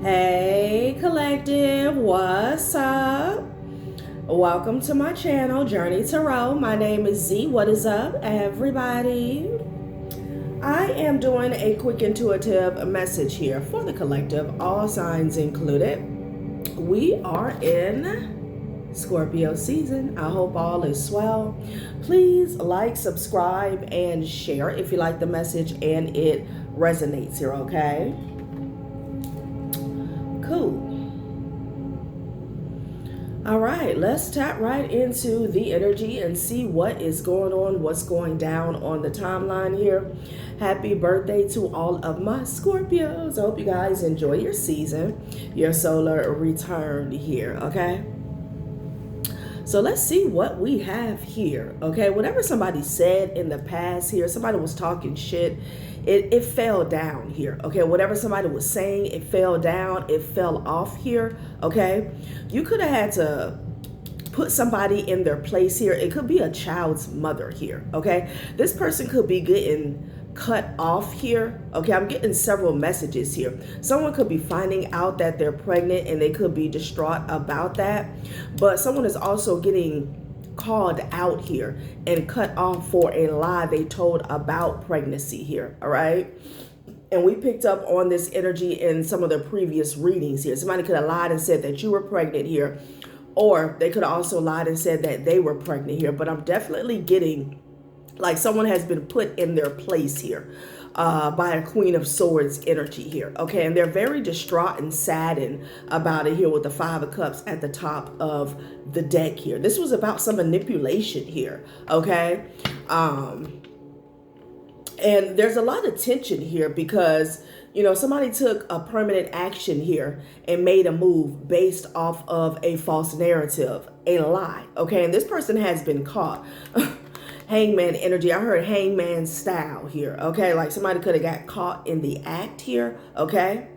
Hey collective, what's up? Welcome to my channel, Journey Tarot. My name is Z. What is up, everybody? I am doing a quick intuitive message here for the collective, all signs included. We are in Scorpio season. I hope all is well. Please like, subscribe, and share if you like the message and it resonates here, okay? Cool. All right, let's tap right into the energy and see what is going on, what's going down on the timeline here. Happy birthday to all of my Scorpios. I hope you guys enjoy your season, your solar return here, okay? So let's see what we have here, okay? Whatever somebody said in the past here, somebody was talking shit, it fell down here, okay? Whatever somebody was saying, it fell down, it fell off here, okay? You could have had to put somebody in their place here. It could be a child's mother here, okay? This person could be getting cut off here, okay? I'm getting several messages here. Someone could be finding out that they're pregnant and they could be distraught about that, but someone is also getting called out here and cut off for a lie they told about pregnancy here, all right? And we picked up on this energy in some of the previous readings here. Somebody could have lied and said that you were pregnant here, or they could have also lied and said that they were pregnant here. But I'm definitely getting like someone has been put in their place here by a Queen of Swords energy here, okay? And they're very distraught and saddened about it here with the Five of Cups at the top of the deck here. This was about some manipulation here, okay? And there's a lot of tension here because, you know, somebody took a permanent action here and made a move based off of a false narrative, a lie, okay? And this person has been caught. Hangman energy. I heard hangman style here, okay? Like somebody could have got caught in the act here, okay?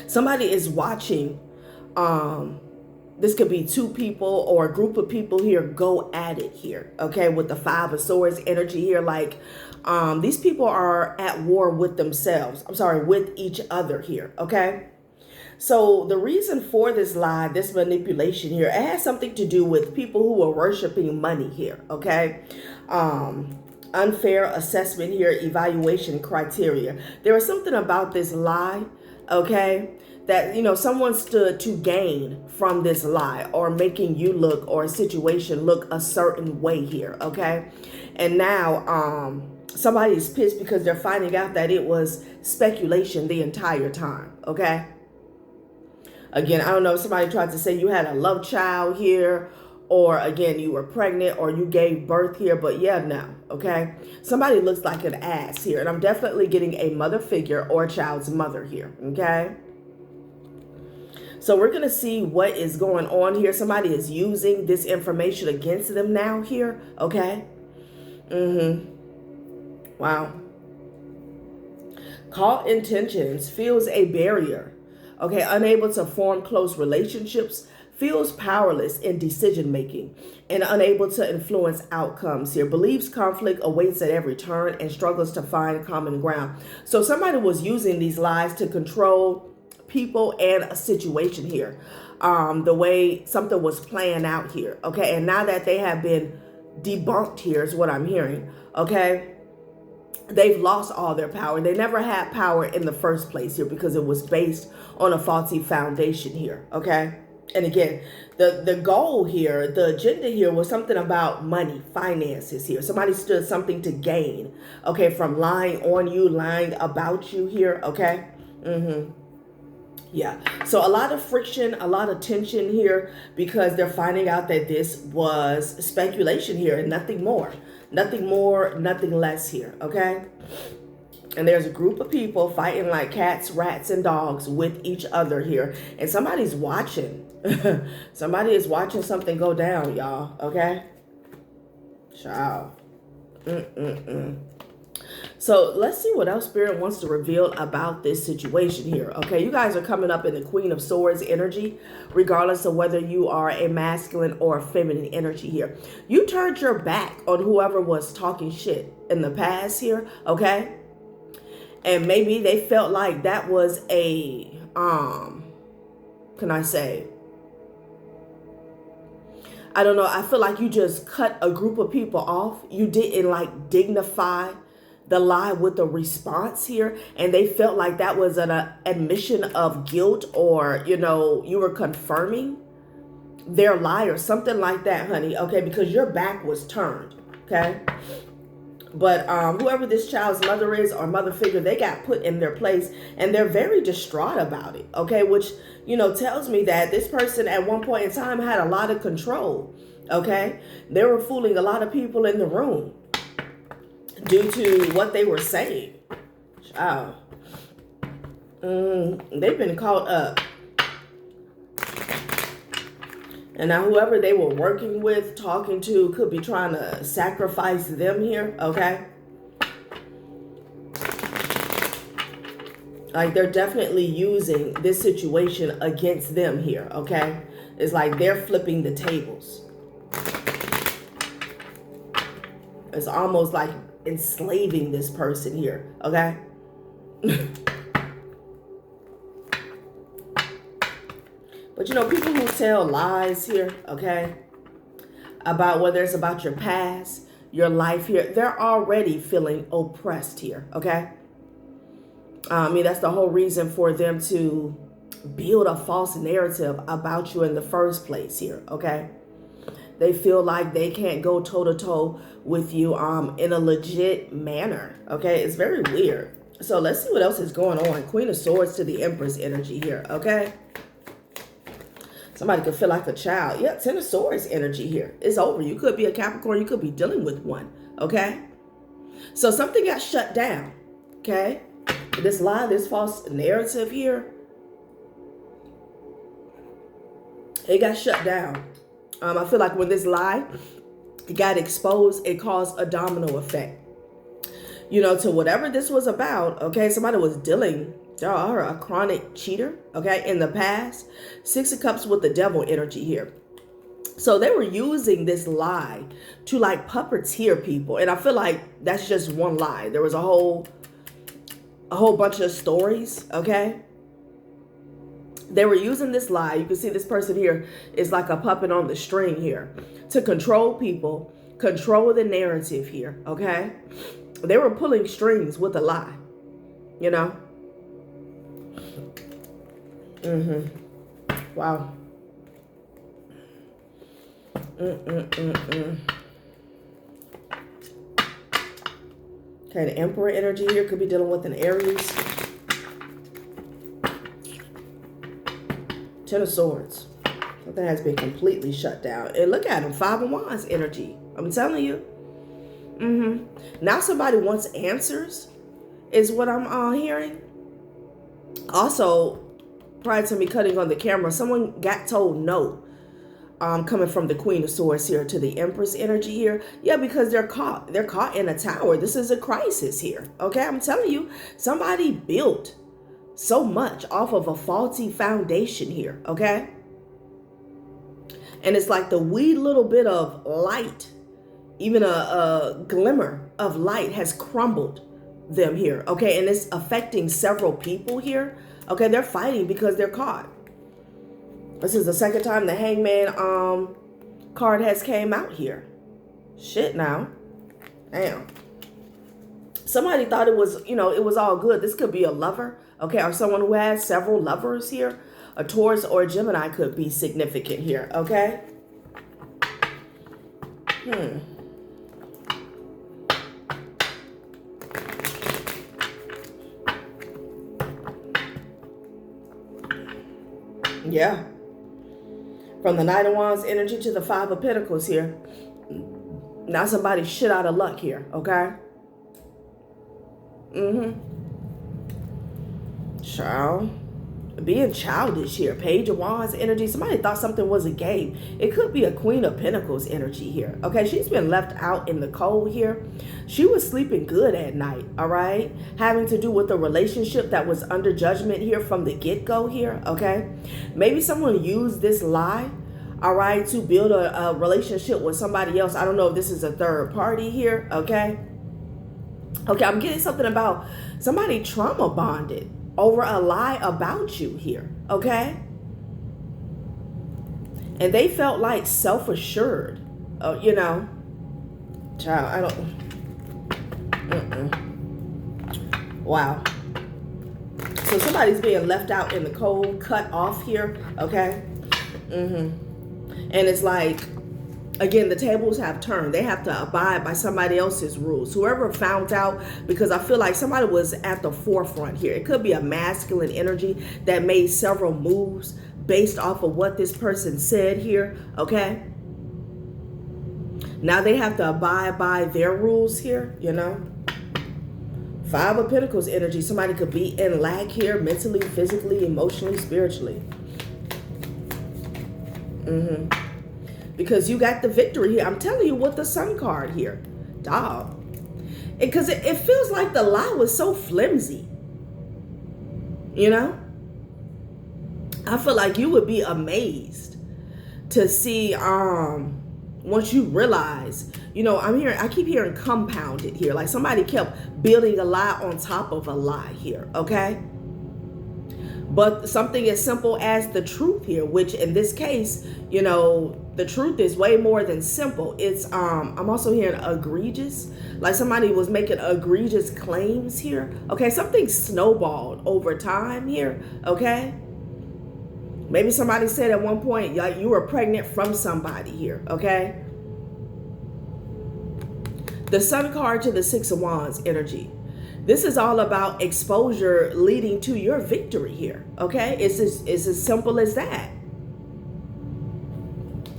Somebody is watching. This could be two people or a group of people here go at it here, okay? With the Five of Swords energy here, like these people are at war with themselves. I'm sorry, with each other here, okay? So the reason for this lie, this manipulation here, it has something to do with people who are worshiping money here, okay? Unfair assessment here, evaluation criteria. There was something about this lie, okay, that, you know, someone stood to gain from this lie or making you look or a situation look a certain way here, okay? And now somebody is pissed because they're finding out that it was speculation the entire time, okay? Again, I don't know if somebody tried to say you had a love child here, or again, you were pregnant or you gave birth here, but yeah, no, okay? Somebody looks like an ass here, and I'm definitely getting a mother figure or a child's mother here, okay? So we're going to see what is going on here. Somebody is using this information against them now here, okay? Wow. Caught intentions, feels a barrier. Okay, unable to form close relationships, feels powerless in decision-making, and unable to influence outcomes here. Believes conflict awaits at every turn and struggles to find common ground. So somebody was using these lies to control people and a situation here. The way something was playing out here, okay? And now that they have been debunked here is what I'm hearing, okay? They've lost all their power. They never had power in the first place here because it was based on a faulty foundation here, okay? And again, the goal here, the agenda here was something about money, finances here. Somebody stood something to gain, okay, from lying on you, lying about you here, okay? Yeah, so a lot of friction, a lot of tension here because they're finding out that this was speculation here and nothing more. Nothing more, nothing less here, okay? And there's a group of people fighting like cats, rats, and dogs with each other here. And somebody's watching. Somebody is watching something go down, y'all, okay? Ciao. So let's see what else Spirit wants to reveal about this situation here. Okay, you guys are coming up in the Queen of Swords energy, regardless of whether you are a masculine or a feminine energy here. You turned your back on whoever was talking shit in the past here, okay? And maybe they felt like that was a can I say? I don't know. I feel like you just cut a group of people off. You didn't like dignify the lie with a response here. And they felt like that was an admission of guilt, or, you know, you were confirming their lie or something like that, honey. Okay, because your back was turned. Okay. But whoever this child's mother is or mother figure, they got put in their place and they're very distraught about it. Okay, which, you know, tells me that this person at one point in time had a lot of control. Okay, they were fooling a lot of people in the room due to what they were saying. Child. They've been caught up. And now whoever they were working with, talking to, could be trying to sacrifice them here, okay? Like they're definitely using this situation against them here, okay? It's like they're flipping the tables. It's almost like enslaving this person here, okay? But, you know, people who tell lies here, okay, about whether it's about your past, your life here, they're already feeling oppressed here, okay? I mean, that's the whole reason for them to build a false narrative about you in the first place here, okay? They feel like they can't go toe-to-toe with you in a legit manner, okay? It's very weird. So let's see what else is going on. Queen of Swords to the Empress energy here, okay? Somebody could feel like a child. Yeah, Ten of Swords energy here. It's over. You could be a Capricorn. You could be dealing with one. Okay? So something got shut down. Okay? This lie, this false narrative here, it got shut down. I feel like when this lie got exposed, it caused a domino effect. You know, to whatever this was about, okay? Somebody was dealing or a chronic cheater, okay, in the past. Six of Cups with the Devil energy here. So they were using this lie to like puppeteer people. And I feel like that's just one lie. There was a whole bunch of stories, okay? They were using this lie. You can see this person here is like a puppet on the string here to control people, control the narrative here, okay? They were pulling strings with a lie, you know? Wow. Okay, the Emperor energy here could be dealing with an Aries. Ten of Swords. Something has been completely shut down. And look at him, Five of Wands energy. I'm telling you. Now somebody wants answers, is what I'm hearing. Also, prior to me cutting on the camera, someone got told no. Coming from the Queen of Swords here to the Empress energy here. Yeah, because they're caught in a tower. This is a crisis here. Okay, I'm telling you, somebody built so much off of a faulty foundation here. Okay, and it's like the wee little bit of light, even a glimmer of light has crumbled them here. Okay, and it's affecting several people here. Okay, they're fighting because they're caught. This is the second time the Hangman card has came out here. Shit now. Damn. Somebody thought it was, you know, it was all good. This could be a lover, okay, or someone who has several lovers here. A Taurus or a Gemini could be significant here, okay? Yeah. From the Knight of Wands energy to the Five of Pentacles here. Now somebody's shit out of luck here, okay? Child. Being childish here. Page of Wands energy. Somebody thought something was a game. It could be a Queen of Pentacles energy here. Okay, she's been left out in the cold here. She was sleeping good at night, all right? Having to do with a relationship that was under judgment here from the get-go here, okay? Maybe someone used this lie, all right, to build a relationship with somebody else. I don't know if this is a third party here, okay? Okay, I'm getting something about somebody trauma bonded. over a lie about you here, okay? And they felt like self-assured, you know. Child, I don't, wow. So somebody's being left out in the cold, cut off here, okay? And it's like, again, the tables have turned. They have to abide by somebody else's rules. Whoever found out, because I feel like somebody was at the forefront here. It could be a masculine energy that made several moves based off of what this person said here, okay? Now they have to abide by their rules here, you know? Five of Pentacles energy. Somebody could be in lack here, mentally, physically, emotionally, spiritually. Because you got the victory here. I'm telling you with the Sun card here. Dog. Because it feels like the lie was so flimsy. You know? I feel like you would be amazed to see once you realize, you know, I keep hearing compounded here. Like somebody kept building a lie on top of a lie here, okay? But something as simple as the truth here, which in this case, you know, the truth is way more than simple. It's, I'm also hearing egregious, like somebody was making egregious claims here. Okay, something snowballed over time here, okay? Maybe somebody said at one point, like you were pregnant from somebody here, okay? The Sun card to the Six of Wands energy. This is all about exposure leading to your victory here, okay? It's as simple as that.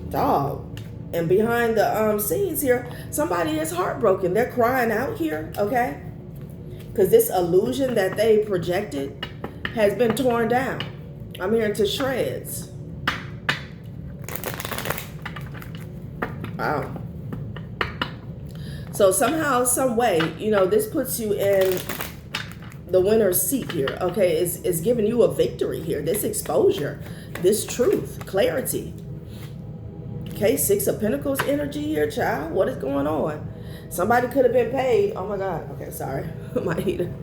Dog. And behind the scenes here, somebody is heartbroken. They're crying out here, okay? Because this illusion that they projected has been torn down. I'm hearing to shreds. Wow. So somehow, some way, you know, this puts you in the winner's seat here, okay? It's giving you a victory here. This exposure, this truth, clarity. Okay, Six of Pentacles energy here, child. What is going on? Somebody could have been paid. Oh my God. Okay, sorry. My heater.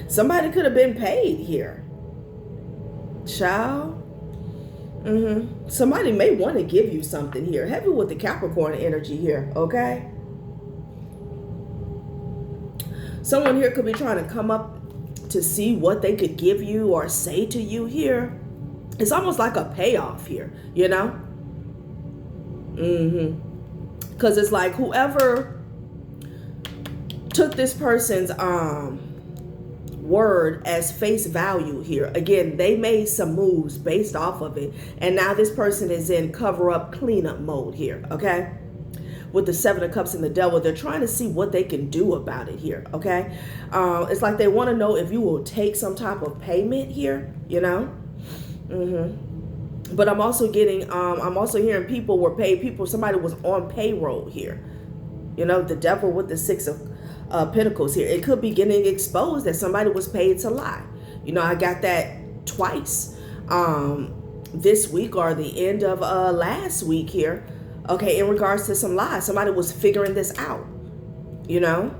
Somebody could have been paid here. Child. Somebody may want to give you something here. Heavy with the Capricorn energy here, okay? Someone here could be trying to come up to see what they could give you or say to you here. It's almost like a payoff here, you know? Because it's like whoever took this person's word as face value here, again, they made some moves based off of it, and now this person is in cover-up cleanup mode here, okay? With the Seven of Cups and the Devil, they're trying to see what they can do about it here, okay? It's like they want to know if you will take some type of payment here, you know? But I'm also getting, I'm also hearing people were paid, somebody was on payroll here. You know, the Devil with the Six of Pentacles here. It could be getting exposed that somebody was paid to lie. You know, I got that twice this week or the end of last week here. Okay, in regards to some lies. Somebody was figuring this out, you know?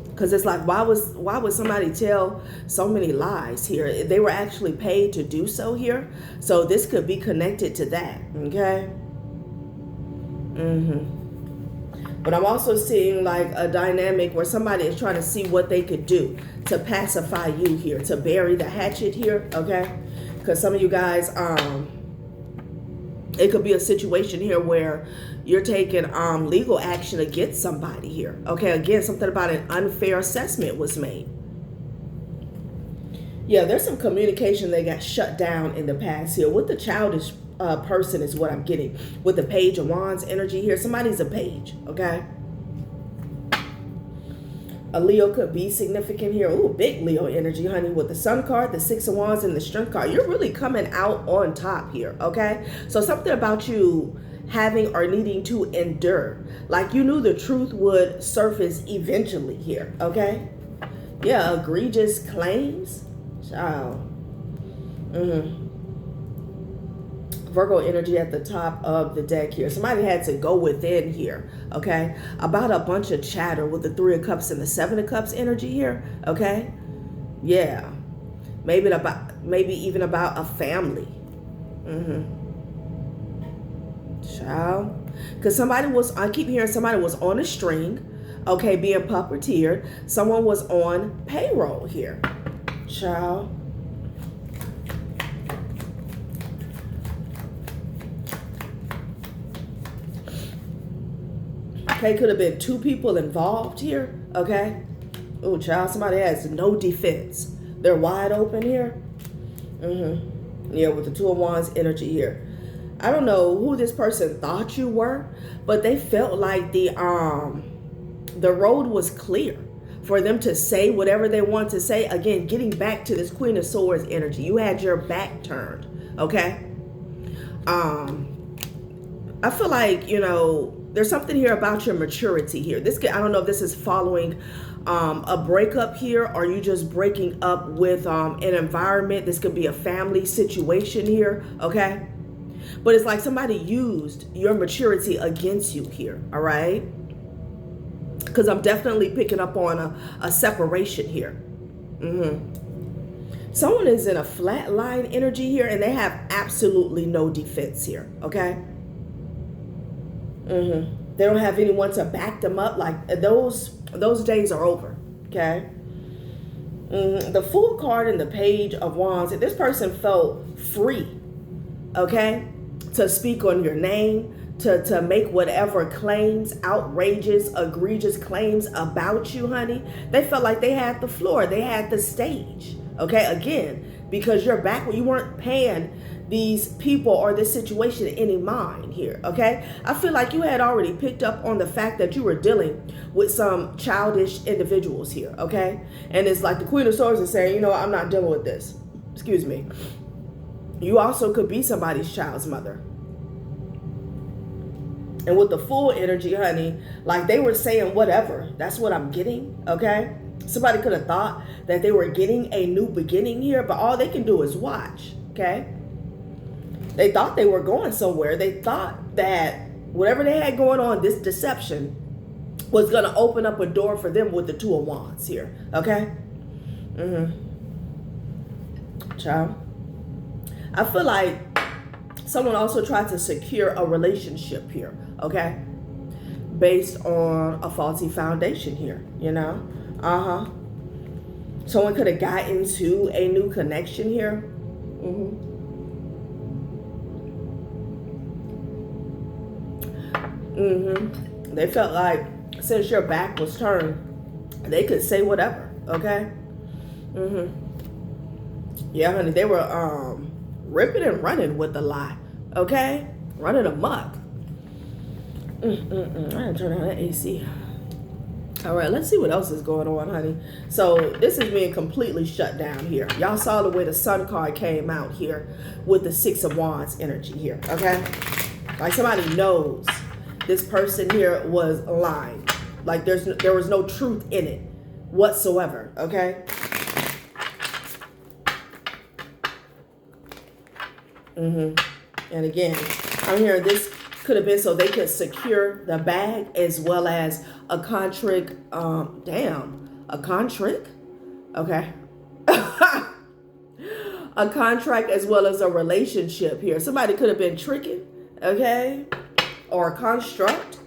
Because it's like, why would somebody tell so many lies here? They were actually paid to do so here. So this could be connected to that, okay? But I'm also seeing like a dynamic where somebody is trying to see what they could do to pacify you here, to bury the hatchet here, okay? Because some of you guys, it could be a situation here where you're taking legal action against somebody here. Okay, again, something about an unfair assessment was made. Yeah, there's some communication that got shut down in the past here. With the childish person is what I'm getting. With the Page of Wands energy here, somebody's a page, okay? A Leo could be significant here. Ooh, big Leo energy, honey. With the Sun card, the Six of Wands, and the Strength card. You're really coming out on top here, okay? So something about you having or needing to endure. Like you knew the truth would surface eventually here, okay? Yeah, egregious claims. Child. Virgo energy at the top of the deck here. Somebody had to go within here, okay? About a bunch of chatter with the Three of Cups and the Seven of Cups energy here, okay? Yeah. Maybe even about a family. Child. Because I keep hearing somebody was on a string, okay, being puppeteered. Someone was on payroll here. Child. Okay, could have been 2 people involved here, okay? Oh, child, somebody has no defense. They're wide open here. Yeah, with the 2 of Wands energy here. I don't know who this person thought you were, but they felt like the road was clear for them to say whatever they want to say. Again, getting back to this Queen of Swords energy. You had your back turned, okay? I feel like, you know, there's something here about your maturity here. I don't know if this is following a breakup here, or you just breaking up with an environment. This could be a family situation here, okay? But it's like somebody used your maturity against you here, all right? Because I'm definitely picking up on a separation here. Someone is in a flat line energy here, and they have absolutely no defense here, okay? They don't have anyone to back them up. Like those days are over, okay? The Fool card and the Page of Wands, this person felt free, okay, to speak on your name, to make whatever claims, outrageous, egregious claims about you, honey. They felt like they had the floor, they had the stage, okay? Again, because you're back when you weren't paying these people or this situation any mind here, okay? I feel like you had already picked up on the fact that you were dealing with some childish individuals here, okay? And it's like the Queen of Swords is saying, you know, I'm not dealing with this. Excuse me. You also could be somebody's child's mother. And with the Fool energy, honey, like they were saying whatever. That's what I'm getting, okay? Somebody could have thought that they were getting a new beginning here, but all they can do is watch, okay? They thought they were going somewhere. They thought that whatever they had going on, this deception was going to open up a door for them with the 2 of Wands here, okay? Child. I feel like someone also tried to secure a relationship here, okay? Based on a faulty foundation here, you know? Someone could have gotten into a new connection here. They felt like since your back was turned, they could say whatever, okay? Yeah, honey, they were ripping and running with the lie, okay? Running amok. I gotta turn on that AC. All right, let's see what else is going on, honey. So this is being completely shut down here. Y'all saw the way the Sun card came out here with the 6 of Wands energy here, okay? Like somebody knows this person here was lying. Like there was no truth in it whatsoever, okay? And again, I'm hearing this could have been so they could secure the bag as well as a contract. A contract? Okay. A contract as well as a relationship here. Somebody could have been tricking, okay? Or a construct.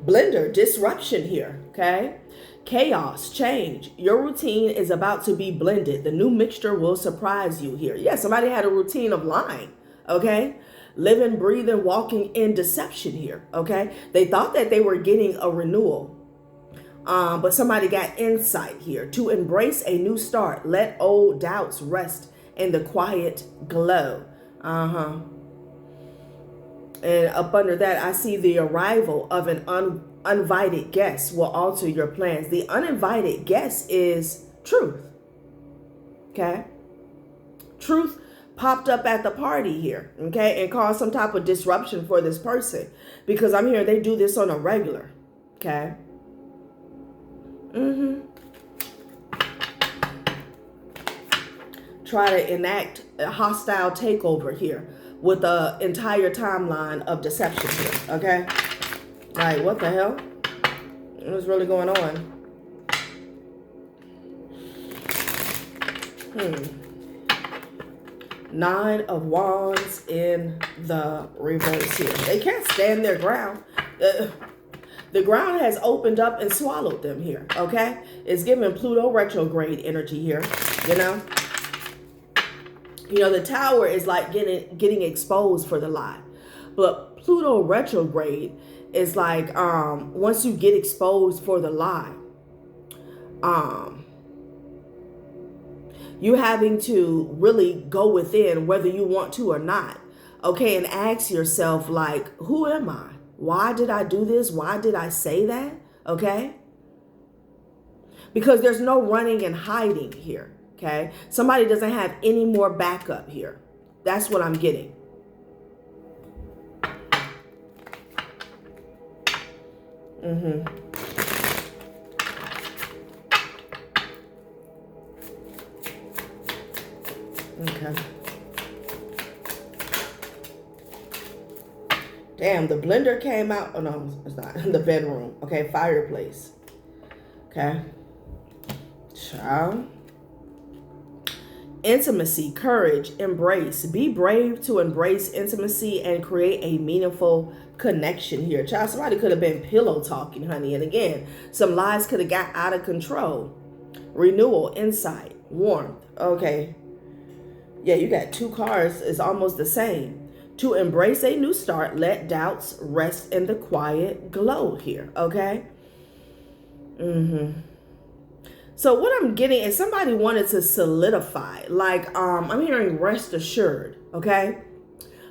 Blender, disruption here, okay? Chaos, change. Your routine is about to be blended. The new mixture will surprise you here. Yeah, somebody had a routine of lying, okay? Living, breathing, walking in deception here, okay? They thought that they were getting a renewal, but somebody got insight here. To embrace a new start, let old doubts rest in the quiet glow. And up under that, I see the arrival of an uninvited guest will alter your plans. The uninvited guest is truth. Okay? Truth popped up at the party here, okay, and caused some type of disruption for this person because I'm hearing they do this on a regular. Okay? Try to enact a hostile takeover here with the entire timeline of deception here, okay? Like, what the hell? What's really going on? Nine of Wands in the reverse here. They can't stand their ground. The ground has opened up and swallowed them here, okay? It's giving Pluto retrograde energy here, you know? You know, the Tower is like getting exposed for the lie. But Pluto retrograde is like, once you get exposed for the lie, you having to really go within whether you want to or not, okay? And ask yourself, like, who am I? Why did I do this? Why did I say that? Okay? Because there's no running and hiding here, okay? Somebody doesn't have any more backup here. That's what I'm getting. Okay. Damn, the blender came out. Oh, no, it's not. In the bedroom. Okay, fireplace. Okay. Child. Intimacy, courage, embrace. Be brave to embrace intimacy and create a meaningful connection here. Child, somebody could have been pillow talking, honey. And again, some lies could have got out of control. Renewal, insight, warmth. Okay. Yeah, you got two cards. It's almost the same. To embrace a new start, let doubts rest in the quiet glow here, okay? So what I'm getting is somebody wanted to solidify. Like, I'm hearing rest assured, okay?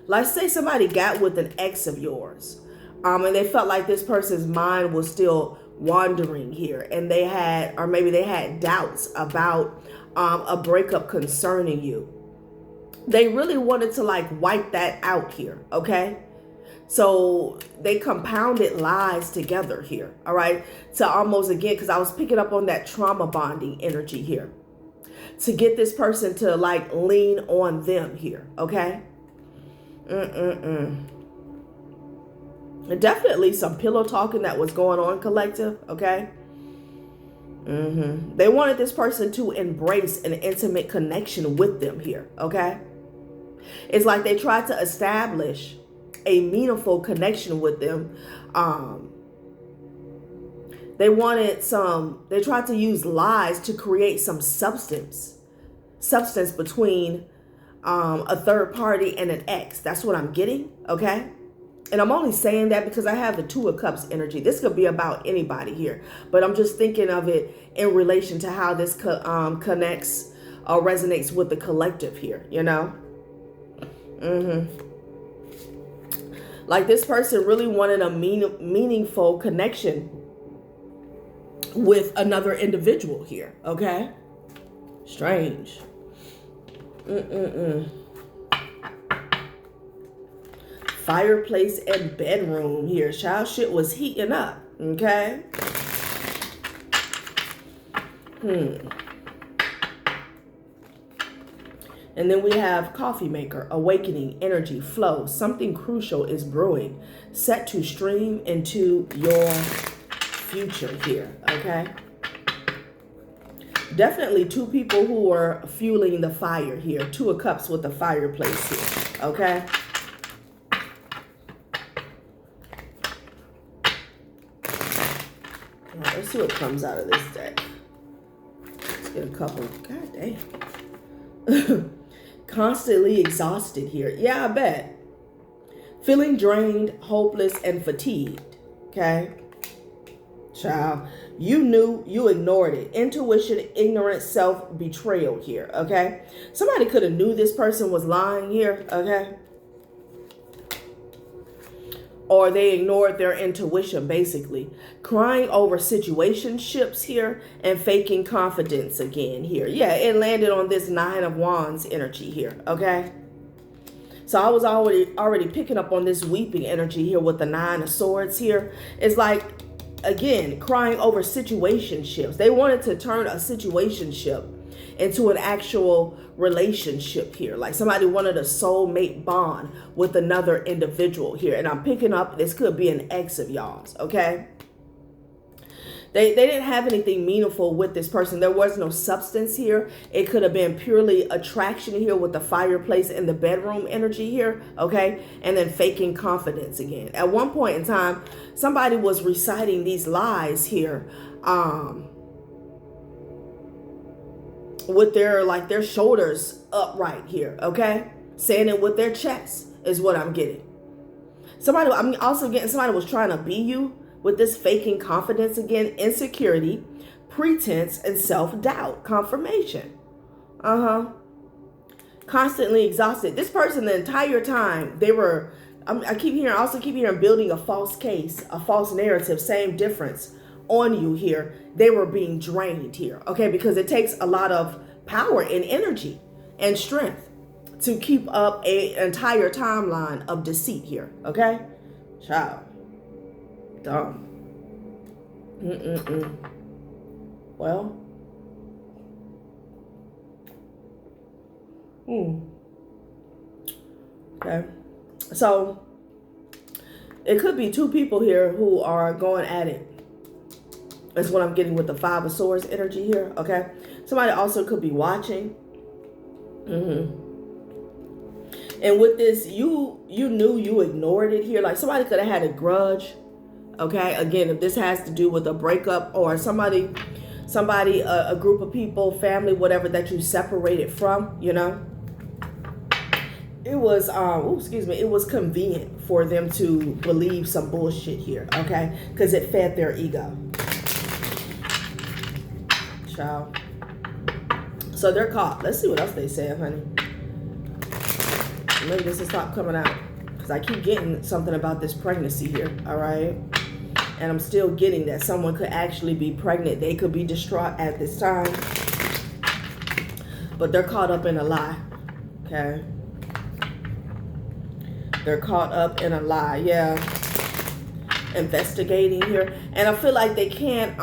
Like, say somebody got with an ex of yours, and they felt like this person's mind was still wandering here, and they had, or maybe they had doubts about a breakup concerning you. They really wanted to like wipe that out here, okay? So they compounded lies together here, all right? To almost, again, because I was picking up on that trauma bonding energy here. To get this person to like lean on them here, okay? Definitely some pillow talking that was going on, collective, okay? They wanted this person to embrace an intimate connection with them here, okay? It's like they tried to establish a meaningful connection with them. They tried to use lies to create some substance between a third party and an ex. That's what I'm getting, okay? And I'm only saying that because I have the Two of Cups energy. This could be about anybody here, but I'm just thinking of it in relation to how this connects or resonates with the collective here, you know? Like this person really wanted a meaningful connection with another individual here, okay? Strange. Fireplace and bedroom here. Child, shit was heating up, okay? And then we have coffee maker, awakening, energy, flow. Something crucial is brewing, set to stream into your future here, okay? Definitely two people who are fueling the fire here. Two of Cups with the fireplace here, okay? All right, let's see what comes out of this deck. Let's get a couple. God damn. Constantly exhausted here. Yeah, I bet. Feeling drained, hopeless, and fatigued. Okay? Child, you knew, you ignored it. Intuition, ignorance, self-betrayal here. Okay? Somebody could have knew this person was lying here. Okay? Or they ignored their intuition, basically. Crying over situationships here and faking confidence again here. Yeah, it landed on this Nine of Wands energy here, okay? So I was already picking up on this weeping energy here with the Nine of Swords here. It's like, again, crying over situationships. They wanted to turn a situationship into an actual relationship here. Like somebody wanted a soulmate bond with another individual here. And I'm picking up, this could be an ex of y'all's, okay? They didn't have anything meaningful with this person. There was no substance here. It could have been purely attraction here with the fireplace and the bedroom energy here, okay? And then faking confidence again. At one point in time, somebody was reciting these lies here with their shoulders upright here, okay? Saying it with their chest is what I'm getting. I'm also getting somebody was trying to be you with this faking confidence again, insecurity, pretense, and self-doubt, confirmation. Constantly exhausted. This person, the entire time, they were, I keep hearing building a false case, a false narrative, same difference on you here. They were being drained here, okay? Because it takes a lot of power and energy and strength to keep up an entire timeline of deceit here, okay? Child. Dumb. Well. Okay. So, it could be two people here who are going at it. That's what I'm getting with the Five of Swords energy here, okay? Somebody also could be watching. And with this, you knew you ignored it here. Like somebody could have had a grudge. Okay, again, if this has to do with a breakup or somebody, a group of people, family, whatever that you separated from, you know, it was, it was convenient for them to believe some bullshit here, okay, because it fed their ego. Child. So they're caught. Let's see what else they say, honey. Maybe this will stop coming out because I keep getting something about this pregnancy here, all right? And I'm still getting that someone could actually be pregnant. They could be distraught at this time, but they're caught up in a lie, okay? They're caught up in a lie, yeah. Investigating here. And I feel like they can't,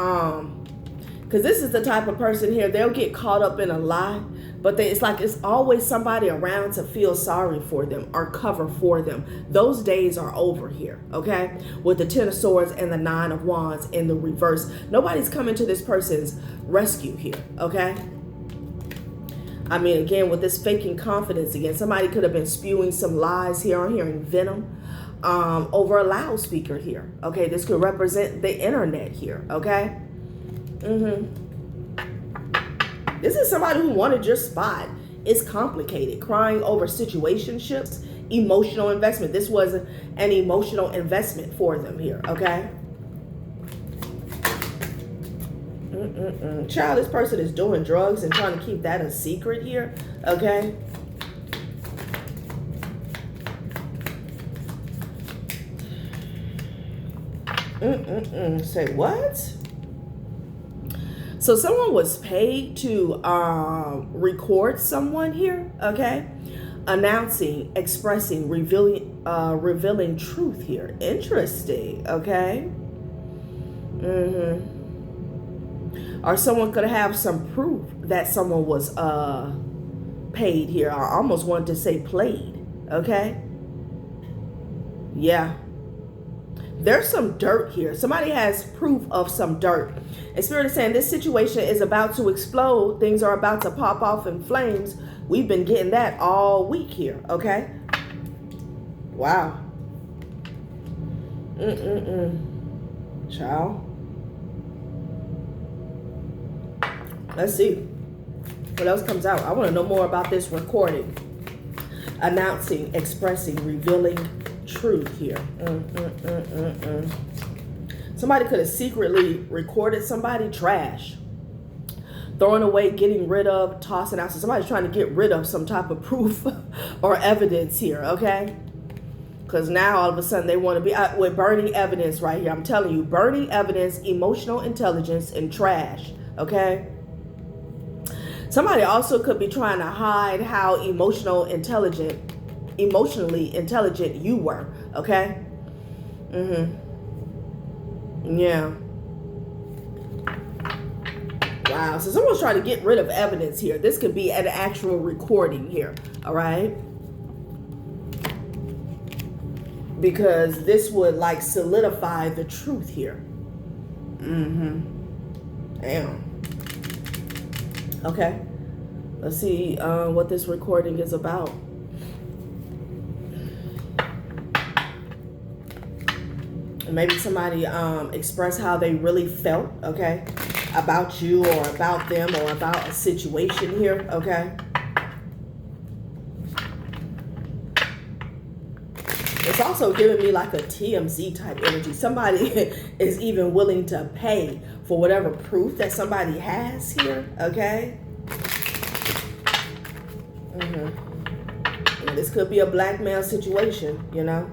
because this is the type of person here, they'll get caught up in a lie, but it's like it's always somebody around to feel sorry for them or cover for them. Those days are over here, okay? With the Ten of Swords and the Nine of Wands in the reverse. Nobody's coming to this person's rescue here, okay? I mean, again, with this faking confidence again, somebody could have been spewing some lies here. I'm hearing venom over a loudspeaker here, okay? This could represent the internet here, okay? This is somebody who wanted your spot. It's complicated. Crying over situationships, emotional investment. This was an emotional investment for them here, okay? Child, this person is doing drugs and trying to keep that a secret here, okay? Say what? So someone was paid to record someone here, okay? Announcing, expressing, revealing truth here. Interesting, okay? Or someone could have some proof that someone was paid here. I almost wanted to say played, okay? Yeah. There's some dirt here. Somebody has proof of some dirt. And Spirit is saying this situation is about to explode. Things are about to pop off in flames. We've been getting that all week here, okay? Wow. Child. Let's see what else comes out. I want to know more about this recording. Announcing, expressing, revealing truth here. Somebody could have secretly recorded somebody. Trash. Throwing away, getting rid of, tossing out. So somebody's trying to get rid of some type of proof or evidence here, okay? Because now all of a sudden they want to be with burning evidence right here. I'm telling you, burning evidence, emotional intelligence, and trash, okay? Somebody also could be trying to hide how emotionally intelligent you were, okay? Yeah. Wow, so someone's trying to get rid of evidence here. This could be an actual recording here, all right? Because this would like solidify the truth here. Damn. Okay. Let's see what this recording is about. Maybe somebody express how they really felt, okay, about you or about them or about a situation here, okay. It's also giving me like a TMZ type energy. Somebody is even willing to pay for whatever proof that somebody has here, okay. This could be a blackmail situation, you know.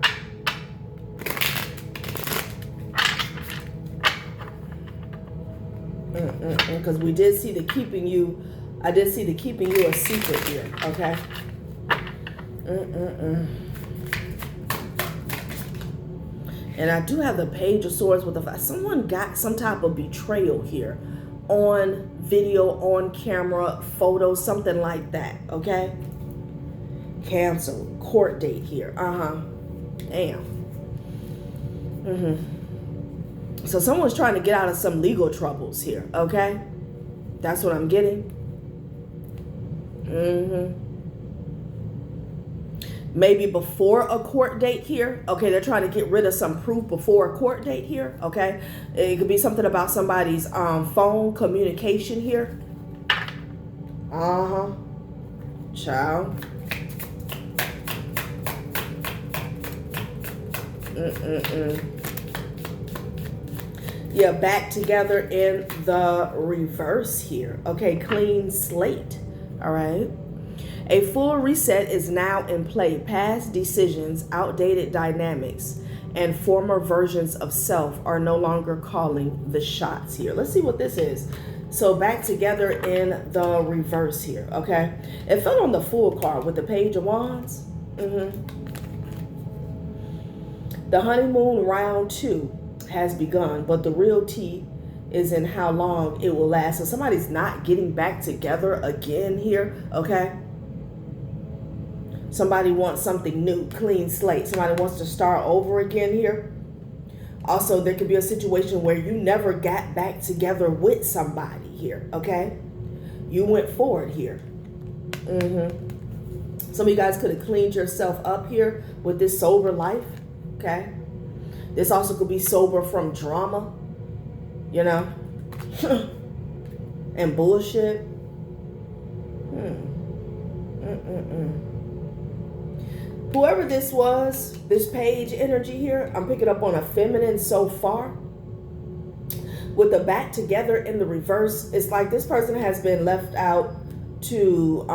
Because we did see the keeping you, I did see the keeping you a secret here, okay? And I do have the Page of Swords with the, someone got some type of betrayal here on video, on camera, photos, something like that, okay? Cancel, court date here, damn. So someone's trying to get out of some legal troubles here, okay? That's what I'm getting. Maybe before a court date here. Okay, they're trying to get rid of some proof before a court date here, okay? It could be something about somebody's phone communication here. Child. Yeah, back together in the reverse here. Okay, clean slate. All right. A full reset is now in play. Past decisions, outdated dynamics, and former versions of self are no longer calling the shots here. Let's see what this is. So back together in the reverse here. Okay. It fell on the Fool card with the Page of Wands. The honeymoon round 2 has begun, but the real tea is in how long it will last. So somebody's not getting back together again here, okay? Somebody wants something new, clean slate. Somebody wants to start over again here. Also, there could be a situation where you never got back together with somebody here, okay? You went forward here. Some of you guys could have cleaned yourself up here with this sober life, okay? This also could be sober from drama, you know, and bullshit. Whoever this was, this page energy here, I'm picking up on a feminine so far. With the back together in the reverse, it's like this person has been left out to,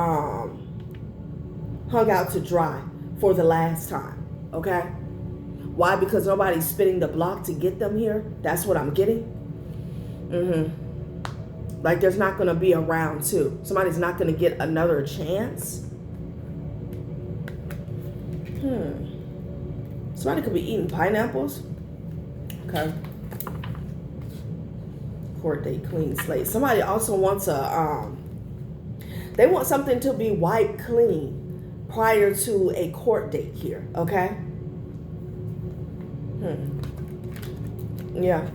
hung out to dry for the last time, okay? Why? Because nobody's spinning the block to get them here. That's what I'm getting. Like there's not going to be a round 2. Somebody's not going to get another chance. Somebody could be eating pineapples. Okay. Court date, clean slate. Somebody also wants a, they want something to be wiped clean prior to a court date here. Okay. Yeah.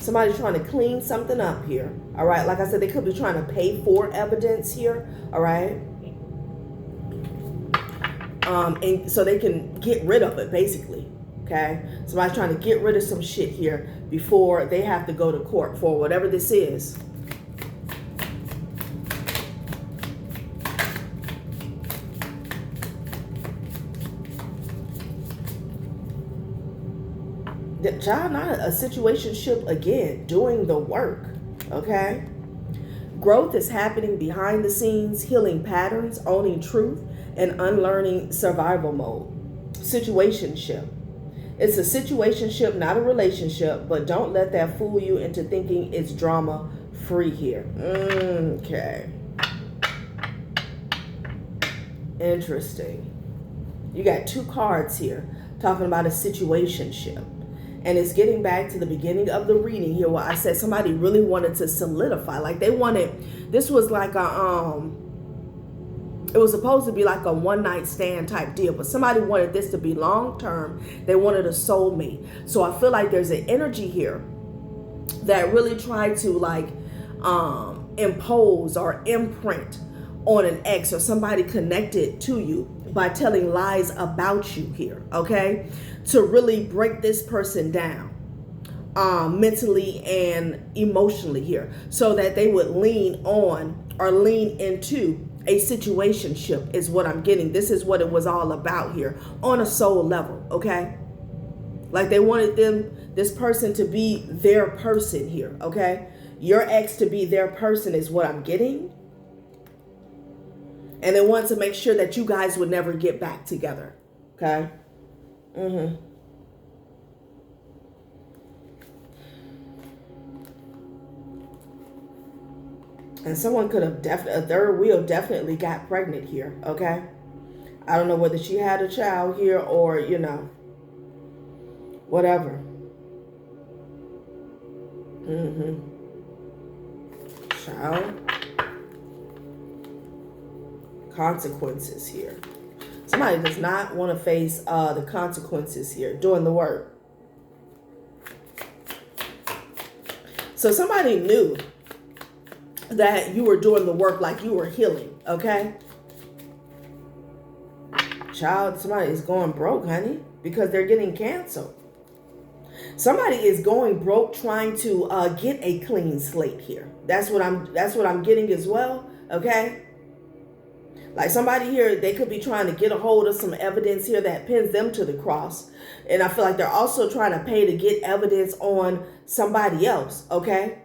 Somebody's trying to clean something up here. All right. Like I said, they could be trying to pay for evidence here. All right. And so they can get rid of it, basically. Okay. Somebody's trying to get rid of some shit here before they have to go to court for whatever this is. Child, not a situationship again, doing the work, okay? Growth is happening behind the scenes, healing patterns, owning truth, and unlearning survival mode. Situationship. It's a situationship, not a relationship, but don't let that fool you into thinking it's drama free here. Okay. Interesting. You got 2 cards here talking about a situationship. And it's getting back to the beginning of the reading here where I said somebody really wanted to solidify. Like they wanted, this was like a, it was supposed to be like a one-night stand type deal, but somebody wanted this to be long-term. They wanted a soulmate. So I feel like there's an energy here that really tried to like impose or imprint on an ex or somebody connected to you by telling lies about you here, okay? To really break this person down mentally and emotionally here, so that they would lean on or lean into a situationship is what I'm getting. This is what it was all about here on a soul level, okay? Like they wanted this person to be their person here, okay? Your ex to be their person is what I'm getting. And they wanted to make sure that you guys would never get back together, okay? And someone could have a third wheel definitely got pregnant here, okay? I don't know whether she had a child here or, you know, whatever. Child. Consequences here. Somebody does not want to face the consequences here doing the work. So somebody knew that you were doing the work, like you were healing, okay? Child, somebody is going broke, honey, because they're getting canceled. Somebody is going broke trying to get a clean slate here. That's what I'm getting as well, okay? Like somebody here, they could be trying to get a hold of some evidence here that pins them to the cross. And I feel like they're also trying to pay to get evidence on somebody else, okay?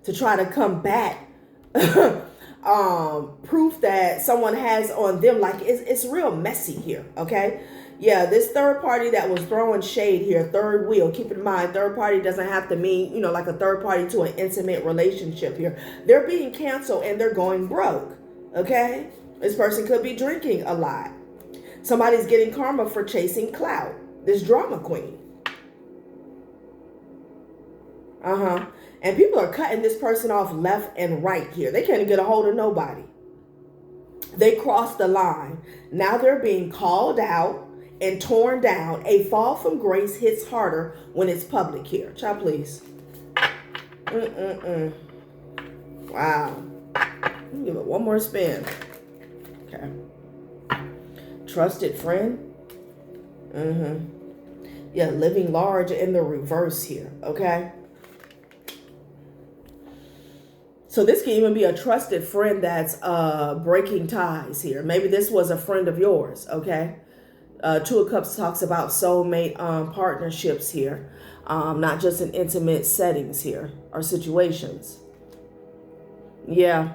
To try to combat proof that someone has on them. Like it's real messy here, okay? Yeah, this third party that was throwing shade here, third wheel, keep in mind, third party doesn't have to mean, you know, like a third party to an intimate relationship here. They're being canceled and they're going broke, okay? This person could be drinking a lot. Somebody's getting karma for chasing clout. This drama queen. And people are cutting this person off left and right here. They can't get a hold of nobody. They crossed the line. Now they're being called out and torn down. A fall from grace hits harder when it's public here. Child, please. Wow. Let me give it one more spin. Okay. Trusted friend. Yeah, living large in the reverse here, okay? So this can even be a trusted friend that's breaking ties here. Maybe this was a friend of yours, okay? Two of Cups talks about soulmate partnerships here, not just in intimate settings here or situations. Yeah.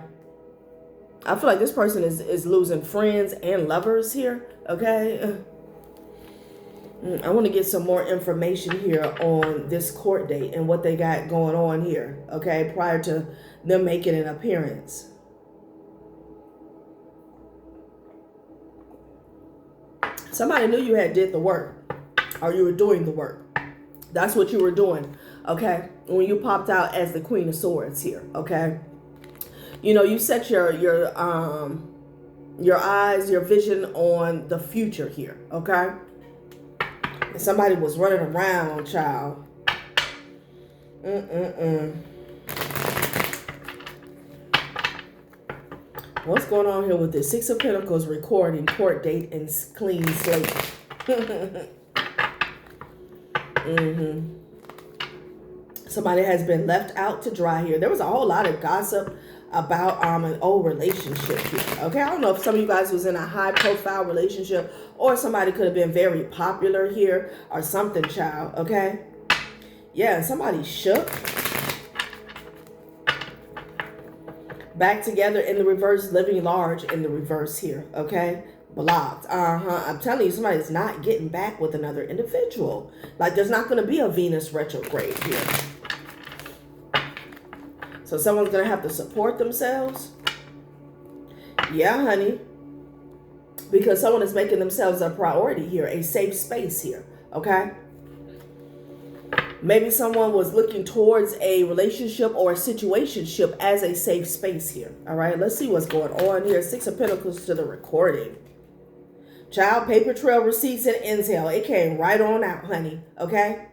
I feel like this person is losing friends and lovers here, okay? I want to get some more information here on this court date and what they got going on here, okay, prior to them making an appearance. Somebody knew you had did the work, or you were doing the work. That's what you were doing, okay, when you popped out as the Queen of Swords here, okay? You know, you set your eyes, your vision on the future here, okay? And somebody was running around, child. What's going on here with this? Six of Pentacles recording, court date, and clean slate. Somebody has been left out to dry here. There was a whole lot of gossip about an old relationship here. Okay, I don't know if some of you guys was in a high profile relationship or somebody could have been very popular here or something, child. Okay. Yeah, somebody shook. Back together in the reverse, living large in the reverse here. Okay. Blocked. I'm telling you, somebody's not getting back with another individual. Like there's not going to be a Venus retrograde here. So someone's going to have to support themselves. Yeah, honey. Because someone is making themselves a priority here, a safe space here, okay? Maybe someone was looking towards a relationship or a situationship as a safe space here, all right? Let's see what's going on here. Six of Pentacles to the recording. Child, paper trail, receipts, and intel. It came right on out, honey, okay?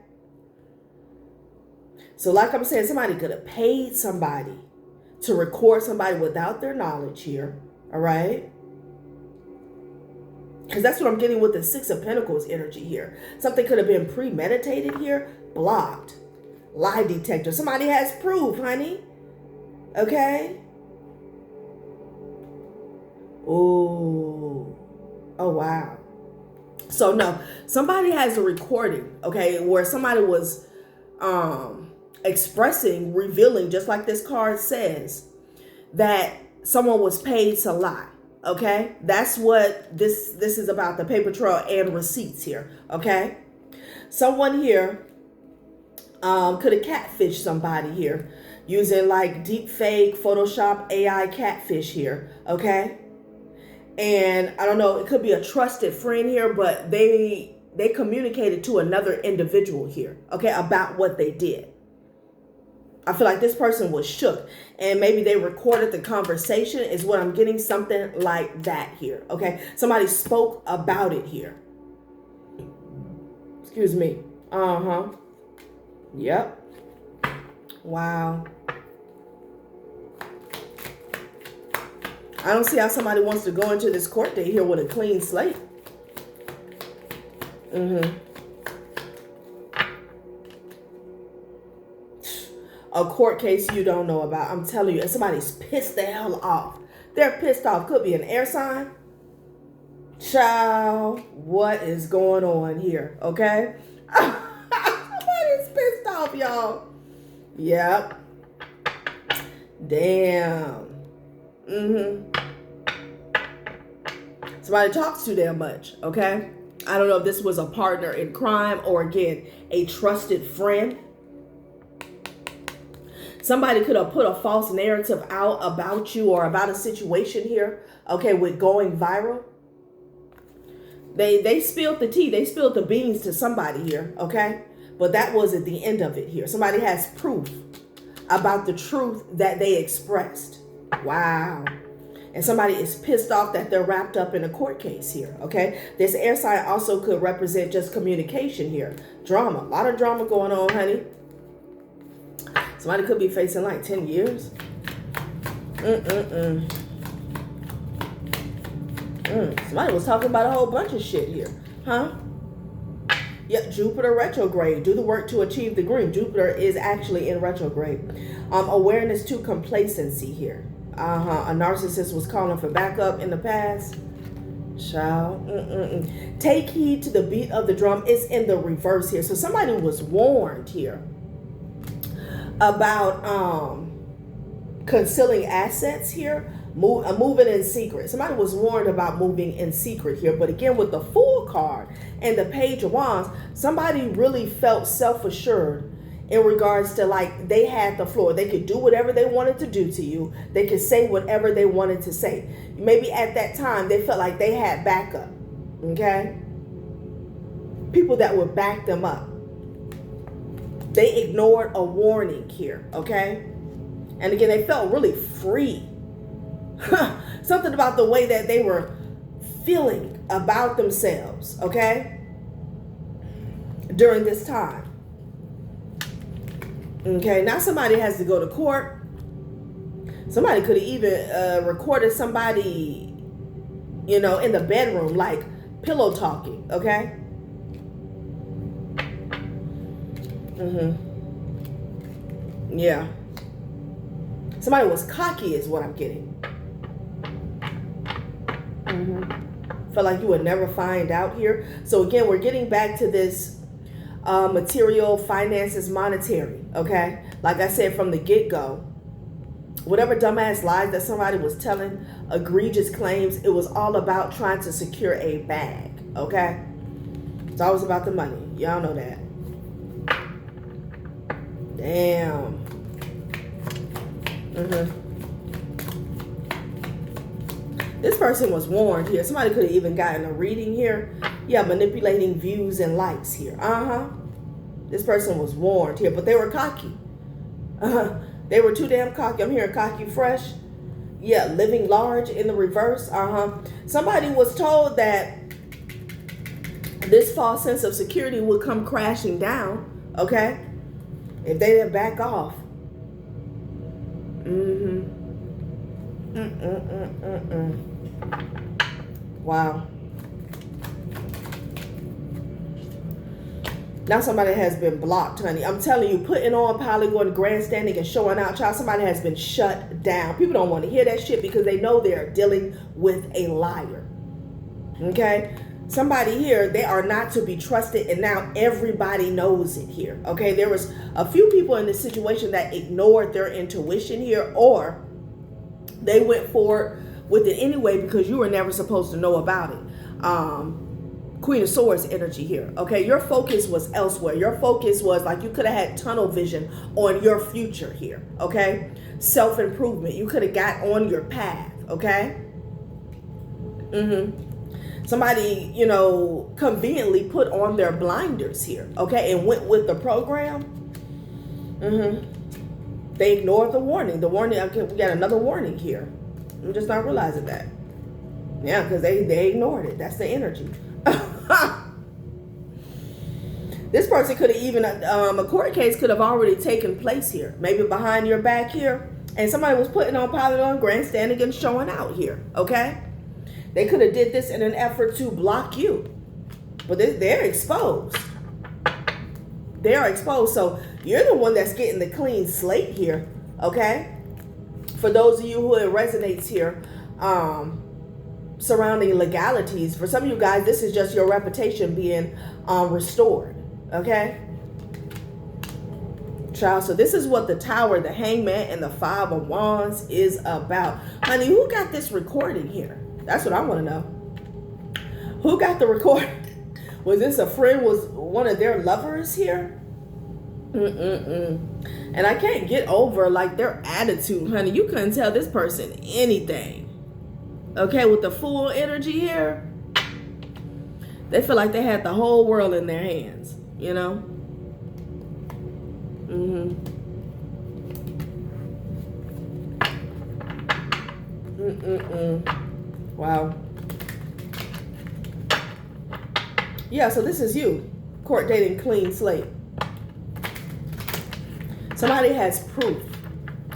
So like I'm saying, somebody could have paid somebody to record somebody without their knowledge here. All right. Because that's what I'm getting with the Six of Pentacles energy here. Something could have been premeditated here. Blocked. Lie detector. Somebody has proof, honey. Okay. Ooh. Oh, wow. So, no. Somebody has a recording, okay, where somebody was expressing, revealing, just like this card says, that someone was paid to lie. Okay, that's what this is about, the paper trail and receipts here. Okay, someone here could have catfished somebody here using like deep fake, Photoshop, AI catfish here. Okay, and I don't know, it could be a trusted friend here, but they communicated to another individual here. Okay, about what they did. I feel like this person was shook, and maybe they recorded the conversation is what I'm getting, something like that here. Okay. Somebody spoke about it here. Excuse me. Yep. Wow. I don't see how somebody wants to go into this court date here with a clean slate. A court case you don't know about. I'm telling you, and somebody's pissed the hell off. They're pissed off. Could be an air sign. Child, what is going on here? Okay? Somebody's pissed off, y'all. Yep. Damn. Somebody talks too damn much, okay? I don't know if this was a partner in crime or, again, a trusted friend. Somebody could have put a false narrative out about you or about a situation here, okay, with going viral. They spilled the tea. They spilled the beans to somebody here, okay? But that wasn't the end of it here. Somebody has proof about the truth that they expressed. Wow. And somebody is pissed off that they're wrapped up in a court case here, okay? This air sign also could represent just communication here. Drama. A lot of drama going on, honey. Somebody could be facing like 10 years. Somebody was talking about a whole bunch of shit here. Huh? Yeah, Jupiter retrograde. Do the work to achieve the dream. Jupiter is actually in retrograde. Awareness to complacency here. A narcissist was calling for backup in the past. Child. Take heed to the beat of the drum. It's in the reverse here. So somebody was warned here about concealing assets here, moving in secret. Somebody was warned about moving in secret here. But again, with the Fool card and the Page of Wands, somebody really felt self-assured in regards to, like, they had the floor. They could do whatever they wanted to do to you. They could say whatever they wanted to say. Maybe at that time they felt like they had backup. Okay? People that would back them up. They ignored a warning here, okay? And again, they felt really free. Something about the way that they were feeling about themselves, okay? During this time. Okay, now somebody has to go to court. Somebody could have even recorded somebody, you know, in the bedroom, like pillow talking, okay? Yeah. Somebody was cocky is what I'm getting. Felt like you would never find out here. So again, we're getting back to this material, finances, monetary, okay? Like I said from the get-go, whatever dumbass lies that somebody was telling, egregious claims, it was all about trying to secure a bag, okay? It's always about the money. Y'all know that. Damn. This person was warned here. Somebody could have even gotten a reading here. Yeah, manipulating views and likes here. This person was warned here, but they were cocky. They were too damn cocky. I'm hearing cocky fresh. Yeah, living large in the reverse. Somebody was told that this false sense of security would come crashing down, okay? If they didn't back off. Wow. Now somebody has been blocked, honey. I'm telling you, putting on Polygon, grandstanding, and showing out, child, somebody has been shut down. People don't want to hear that shit because they know they're dealing with a liar. Okay? Somebody here, they are not to be trusted, and now everybody knows it here. Okay? There was a few people in this situation that ignored their intuition here, or they went forward with it anyway because you were never supposed to know about it. Queen of Swords energy here. Okay, your focus was elsewhere. Your focus was like you could have had tunnel vision on your future here. Okay, self-improvement. You could have got on your path. Okay. Somebody, you know, conveniently put on their blinders here. Okay, and went with the program. They ignored the warning. The warning. Okay, we got another warning here. I'm just not realizing that. Yeah, because they ignored it. That's the energy. This person could have even, a court case could have already taken place here. Maybe behind your back here. And somebody was putting on Polygon, grandstanding, and showing out here. Okay? They could have did this in an effort to block you. But they're exposed. They are exposed. So you're the one that's getting the clean slate here. Okay? For those of you who it resonates here, surrounding legalities. For some of you guys, this is just your reputation being restored. Okay? Child, so this is what the Tower, the Hangman, and the Five of Wands is about. Honey, who got this recording here? That's what I want to know. Who got the recording? Was this a friend? Was one of their lovers here? And I can't get over like their attitude, honey. You couldn't tell this person anything. Okay, with the Fool energy here, they feel like they had the whole world in their hands, you know? Wow. Yeah, so this is you. Court dating, clean slate. Somebody has proof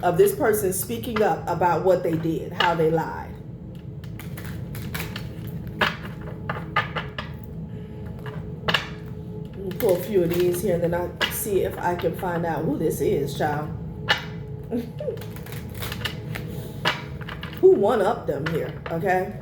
of this person speaking up about what they did, how they lied. Pull a few of these here and then I'll see if I can find out who this is, child. Who one-upped them here, okay?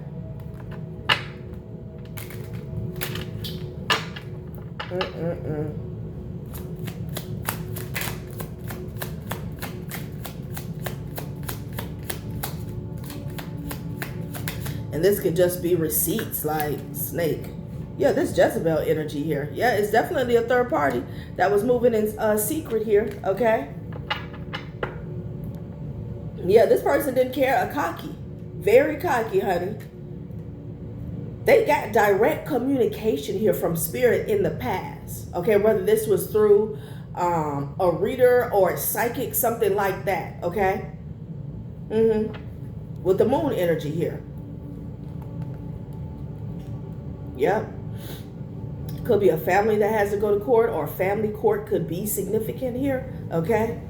And this could just be receipts like snake. Yeah, this Jezebel energy here. Yeah, it's definitely a third party that was moving in secret here, okay? Yeah, this person didn't care. A cocky. Very cocky, honey. They got direct communication here from spirit in the past, okay? Whether this was through a reader or a psychic, something like that, okay? With the moon energy here. Yep. Could be a family that has to go to court, or family court could be significant here. Okay.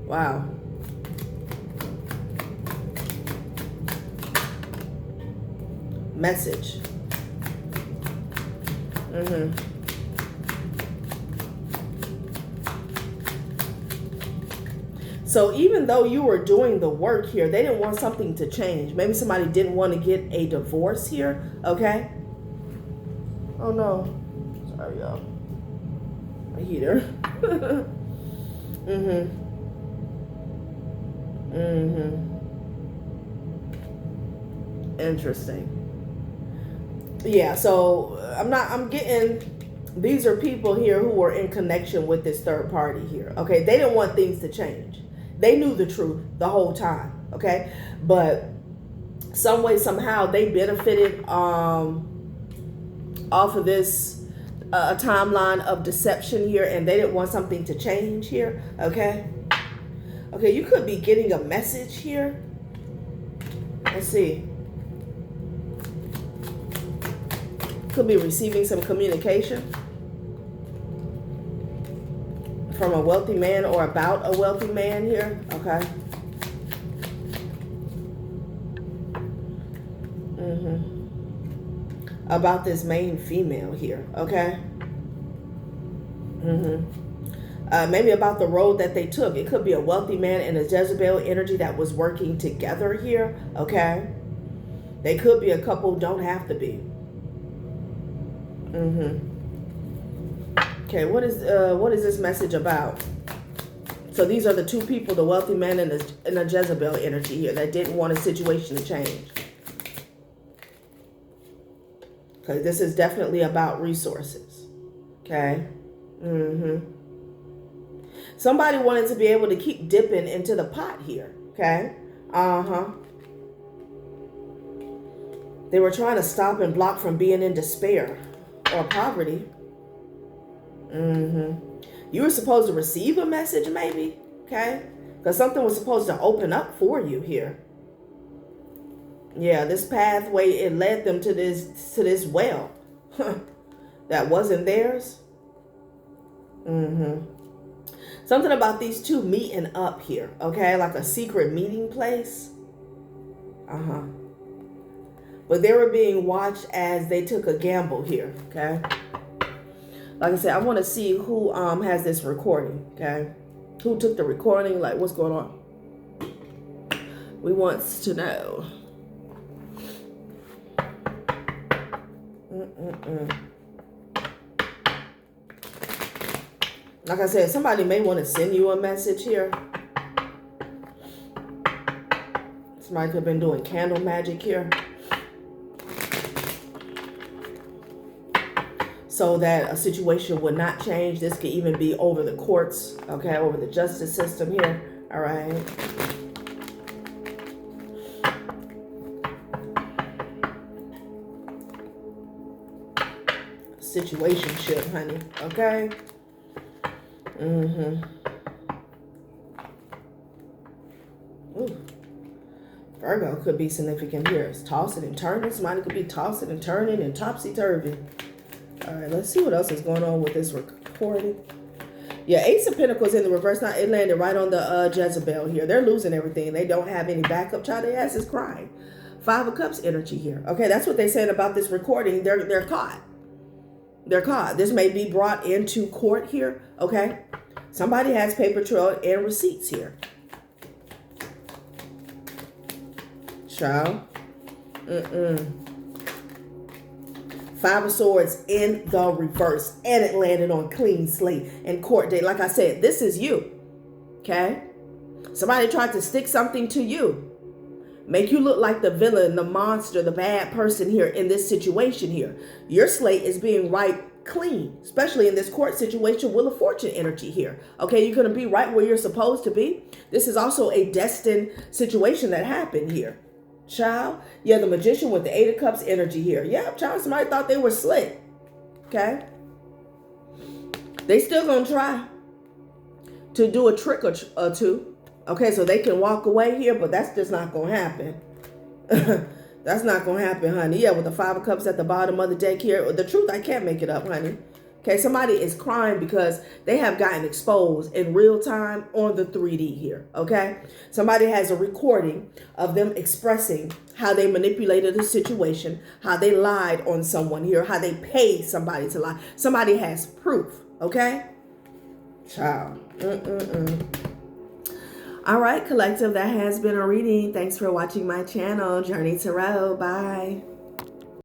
Wow. Message. So even though you were doing the work here, they didn't want something to change. Maybe somebody didn't want to get a divorce here. Okay. Oh no. Sorry, y'all. My heater. Interesting. Yeah, so I'm getting, these are people here who were in connection with this third party here. Okay. They didn't want things to change. They knew the truth the whole time, okay? But some way, somehow, they benefited off of this timeline of deception here, and they didn't want something to change here, okay? Okay, you could be getting a message here. Let's see. Could be receiving some communication from a wealthy man or about a wealthy man here. Okay. About this main female here. Okay. Maybe about the road that they took. It could be a wealthy man and a Jezebel energy that was working together here. Okay. They could be a couple, don't have to be. Okay, what is this message about? So these are the two people, the wealthy man and the Jezebel energy here that didn't want a situation to change. Okay, this is definitely about resources. Okay. Somebody wanted to be able to keep dipping into the pot here. Okay. They were trying to stop and block from being in despair or poverty. You were supposed to receive a message maybe. Okay. Because something was supposed to open up for you here. Yeah, this pathway, it led them to this well that wasn't theirs. Something about these two meeting up here, okay? Like a secret meeting place. But they were being watched as they took a gamble here, okay? Like I said, I want to see who has this recording, okay? Who took the recording? Like, what's going on? We want to know. Like I said, somebody may want to send you a message here. Somebody could have been doing candle magic here. So that a situation would not change. This could even be over the courts, okay, over the justice system here. All right. Situationship, honey. Okay. Ooh. Virgo could be significant here. It's tossing and turning. Somebody could be tossing and turning and topsy-turvy. All right, let's see what else is going on with this recording. Yeah, Ace of Pentacles in the reverse. Now, it landed right on the Jezebel here. They're losing everything. They don't have any backup. Child, their ass is crying. Five of Cups energy here. Okay, that's what they're saying about this recording. They're caught. They're caught. This may be brought into court here. Okay, somebody has paper trail and receipts here. Child. Five of Swords in the reverse. And it landed on clean slate and court date. Like I said, this is you. Okay? Somebody tried to stick something to you. Make you look like the villain, the monster, the bad person here in this situation here. Your slate is being wiped clean. Especially in this court situation. Wheel of Fortune energy here. Okay? You're going to be right where you're supposed to be. This is also a destined situation that happened here. Child, yeah, the Magician with the Eight of Cups energy here. Yeah, child, somebody thought they were slick. Okay? They still gonna try to do a trick or two. Okay, so they can walk away here, but that's just not gonna happen. That's not gonna happen, honey. Yeah, with the Five of Cups at the bottom of the deck here. The truth, I can't make it up, honey. Okay, somebody is crying because they have gotten exposed in real time on the 3D here, okay? Somebody has a recording of them expressing how they manipulated the situation, how they lied on someone here, how they paid somebody to lie. Somebody has proof, okay? Child. All right, collective, that has been a reading. Thanks for watching my channel, Journey Tarot. Bye.